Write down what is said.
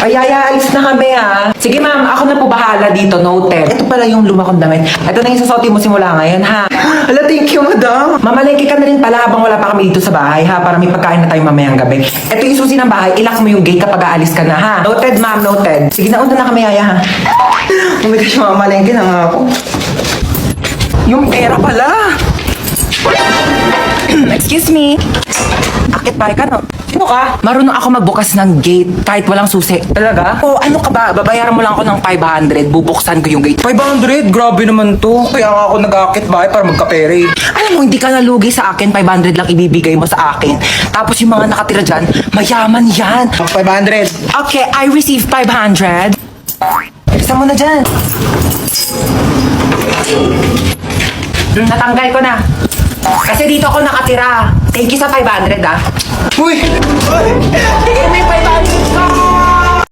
Ay, alis na kami Sige ma'am, ako na po bahala dito, noted. Ito pala yung luma kong damit. Ito na yung susuotin mo simula ngayon ha. Hala, thank you madam. Mamalengke ka na rin pala habang wala pa kami dito sa bahay ha, para may pagkain na tayo mamayang gabi. Ito yung susi ng bahay, ilak mo yung gate kapag aalis ka na ha. Noted ma'am, noted. Sige na, una na kami Yaya ha. Oh my gosh, mamalengke na nga ako. Yung pera pala. Excuse me. Akit bahay ka no? Sino ka? Marunong ako magbukas ng gate kahit walang susi. Talaga? Oo, ano ka ba? Babayaran mo lang ako ng 500. Bubuksan ko yung gate. 500? Grabe naman to. Kaya nga ako nag-akit bahay para magkapere. Alam mo, hindi ka nalugi sa akin. 500 lang ibibigay mo sa akin. Tapos yung mga nakatira dyan, mayaman yan. 500. Okay, I receive 500. Isa mo na dyan. Natanggal ko na. Kasi dito ako nakatira. Thank you sa 500 Uy! Tigil mo yung 500 ko!